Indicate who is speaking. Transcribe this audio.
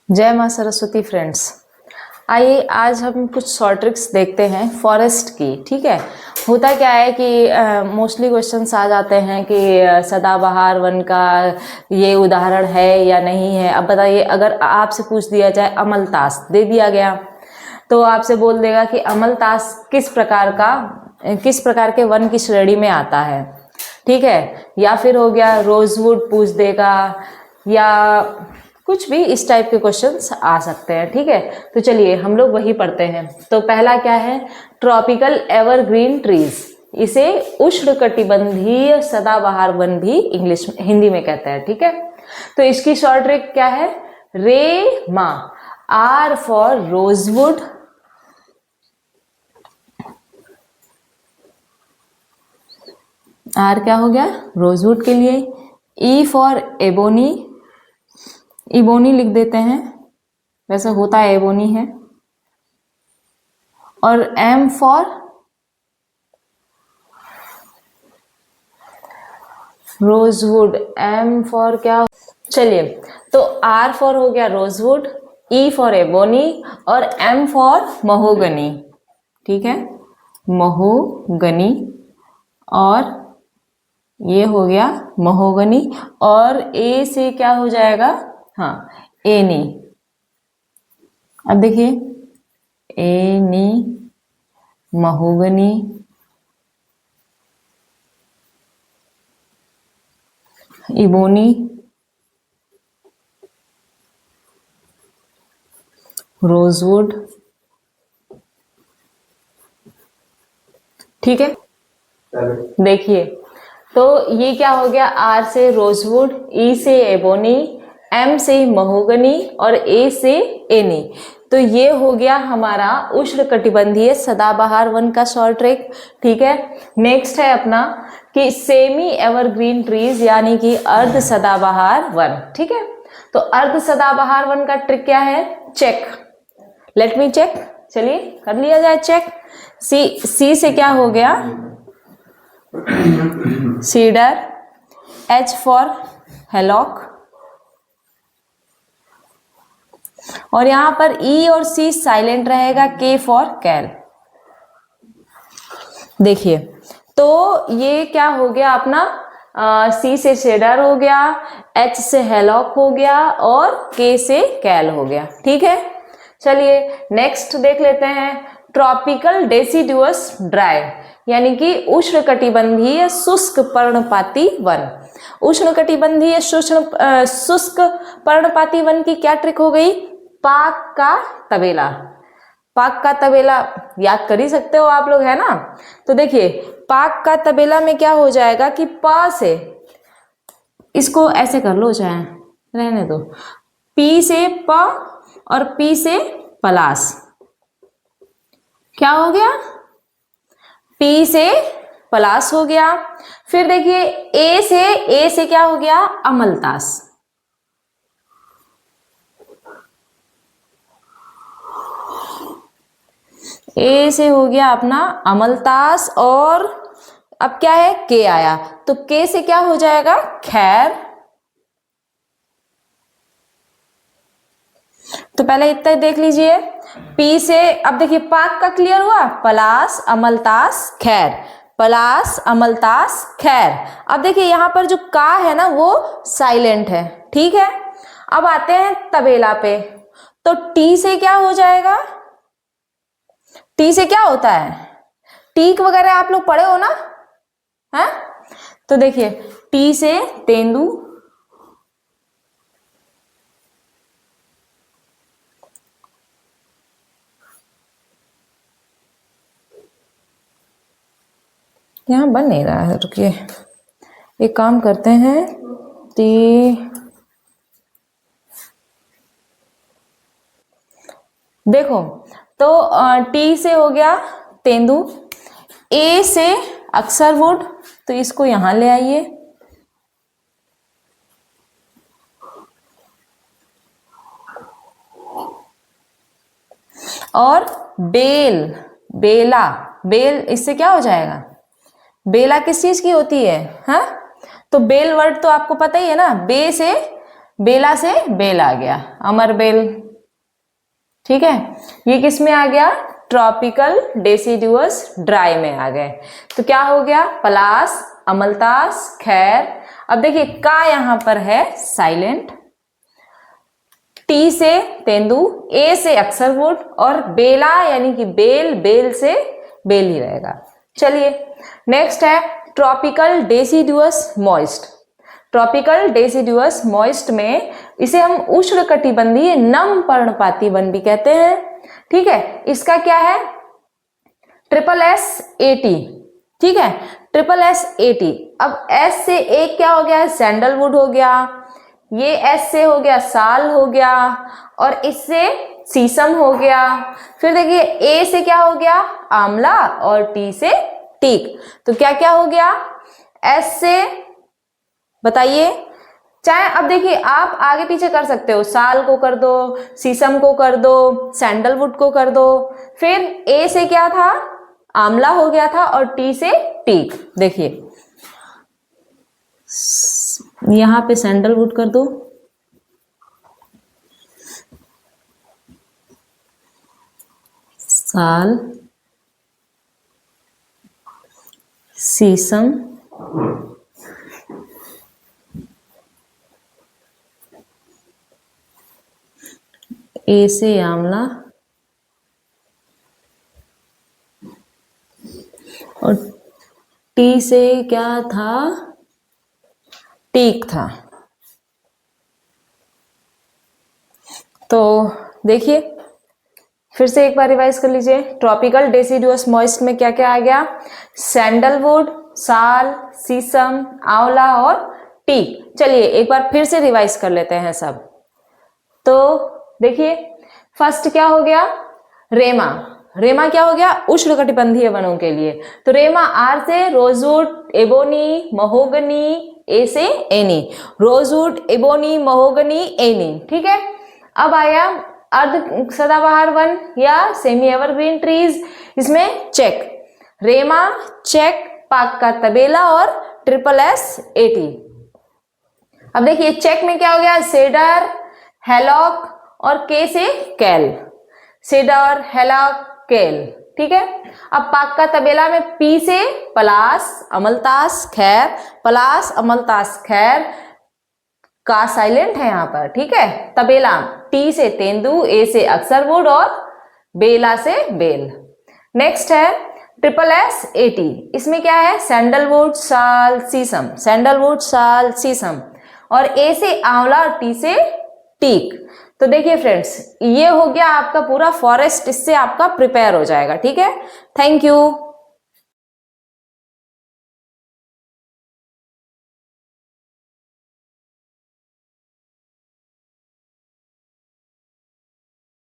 Speaker 1: जय माँ सरस्वती फ्रेंड्स। आइए आज हम कुछ शॉर्ट ट्रिक्स देखते हैं फॉरेस्ट की। ठीक है, होता क्या है कि मोस्टली क्वेश्चंस आ जाते हैं कि सदाबहार वन का ये उदाहरण है या नहीं है। अब बताइए, अगर आपसे पूछ दिया जाए अमलतास दे दिया गया तो आपसे बोल देगा कि अमलतास किस प्रकार के वन की श्रेणी में आता है। ठीक है, या फिर हो गया रोजवुड पूछ देगा, या कुछ भी इस टाइप के क्वेश्चंस आ सकते हैं। ठीक है, तो चलिए हम लोग वही पढ़ते हैं। तो पहला क्या है, ट्रॉपिकल एवरग्रीन ट्रीज, इसे उष्णकटिबंधीय सदाबहार वन भी इंग्लिश में हिंदी में कहते हैं। ठीक है, तो इसकी शॉर्ट ट्रिक क्या है, रे मा, आर फॉर रोजवुड, आर क्या हो गया रोजवुड के लिए, ई फॉर एबोनी, इबोनी लिख देते हैं, वैसे होता है एबोनी है, और M for rosewood, M for क्या, चलिए तो आर फॉर हो गया रोजवुड, ई फॉर एबोनी और एम फॉर महोगनी। ठीक है, महोगनी, और ये हो गया महोगनी, और ए से क्या हो जाएगा, हाँ एनी। अब देखिए एनी, महोगनी, इबोनी, रोजवुड। ठीक है, देखिए तो ये क्या हो गया, आर से रोजवुड, ई से एबोनी, एम से महोगनी और ए से एनी। तो ये हो गया हमारा उष्णकटिबंधीय सदाबहार वन का शॉर्ट ट्रिक। ठीक है, नेक्स्ट है अपना कि सेमी एवरग्रीन ट्रीज यानी कि अर्ध सदाबहार वन। ठीक है, तो अर्ध सदाबहार वन का ट्रिक क्या है, चेक, लेट मी चेक, चलिए कर लिया जाए चेक। सी से क्या हो गया, सीडर, एच फॉर हेलॉक, और यहां पर ई और सी साइलेंट रहेगा, के फॉर कैल। देखिए तो ये क्या हो गया अपना, सी से शेडर हो गया, एच से हेलॉक हो गया और के से कैल हो गया। ठीक है, चलिए नेक्स्ट देख लेते हैं, ट्रॉपिकल डेसिडुअस ड्राई यानी कि उष्णकटिबंधीय शुष्क पर्णपाती वन। उष्णकटिबंधीय शुष्क पर्णपाती वन की क्या ट्रिक हो गई, पाक का तबेला। पाक का तबेला याद कर ही सकते हो आप लोग, है ना। तो देखिए पाक का तबेला में क्या हो जाएगा कि प से, इसको ऐसे कर लो चाहे रहने दो, पी से प और पी से पलास, क्या हो गया, पी से पलास हो गया। फिर देखिए ए से क्या हो गया, अमलतास, ए से हो गया अपना अमलतास, और अब क्या है, के आया, तो के से क्या हो जाएगा, खैर। तो पहले इतना देख लीजिए, पी से, अब देखिए पाक का क्लियर हुआ, पलास अमलतास खैर, पलास अमलतास खैर। अब देखिए यहां पर जो का है ना वो साइलेंट है। ठीक है, अब आते हैं तबेला पे, तो टी से क्या हो जाएगा, टी से क्या होता है, टीक वगैरह आप लोग पढ़े हो ना, है। तो देखिए टी से तेंदू, यहां बन नहीं रहा है, रुकिए एक काम करते हैं, देखो तो टी से हो गया तेंदू, ए से अक्सरवुड, तो इसको यहां ले आइए, और बेल, बेला, बेल इससे क्या हो जाएगा, बेला किस चीज की होती है, हाँ। तो बेल वर्ड तो आपको पता ही है ना, बे से बेला से बेल आ गया, अमर बेल। ठीक है, ये किस में आ गया? ट्रॉपिकल डेसिडुअस ड्राई में आ गए। तो क्या हो गया? पलास, अमलतास, खैर। अब देखिए का यहाँ पर है साइलेंट, टी से तेंदु, ए से अक्सरवुड और बेला यानी कि बेल, बेल से बेल ही रहेगा। चलिए नेक्स्ट है tropical deciduous moist. Tropical deciduous moist में इसे हम उष्णकटिबंधीय नम पर्णपाती वन भी कहते हैं। ठीक है, इसका क्या है? SSAT। ठीक है, SSAT। अब S से एक क्या हो गया? सैंडलवुड हो गया, ये S से हो गया साल हो गया, और इससे सीसम हो गया। फिर देखिए A से क्या हो गया? आंवला, और T से टीक। तो क्या क्या हो गया? S से बताइए, चाहे अब देखिए आप आगे पीछे कर सकते हो, साल को कर दो, सीसम को कर दो, सैंडलवुड को कर दो। फिर A से क्या था? आंवला हो गया था, और T से टीक। देखिए यहां पे सैंडलवुड कर दो, साल, सीसम, ए से आंवला, और टी से क्या था? टीक था। तो देखिए फिर से एक बार रिवाइज कर लीजिए। ट्रॉपिकल डेसिडुअस मॉइस्ट में क्या क्या आ गया? सैंडलवुड, साल, सीसम, आंवला और टीक। चलिए एक बार फिर से रिवाइज कर लेते हैं सब। तो देखिए फर्स्ट क्या हो गया? रेमा। रेमा क्या हो गया? उष्णकटिबंधीय वनों के लिए। तो रेमा आर से रोजवुड, एबोनी, महोगनी, ए से any, rosewood, ebony, mahogany, any. ठीक है, अब आया अर्ध सदाबहार वन या सेमी एवरग्रीन ट्रीज। इसमें चेक, रेमा, चेक, पाक का तबेला और SSAT। अब देखिए चेक में क्या हो गया? सेडर, हेलॉक और के से कैल, सेडर, हेलॉक, केल। ठीक है, अब पाक का तबेला में पी से पलास, अमलतास, खैर, पलास, अमलतास, खैर, का साइलेंट है यहाँ पर। ठीक है, तबेला टी से तेंदु, ए से अक्सरवुड और बेला से बेल। नेक्स्ट है SSAT। इसमें क्या है? सैंडलवुड, साल, सीसम, सैंडलवुड, साल, सीसम, और ए से आंवला और टी से टीक। तो देखिए फ्रेंड्स, ये हो गया आपका पूरा फॉरेस्ट, इससे आपका प्रिपेयर हो जाएगा। ठीक है, थैंक यू।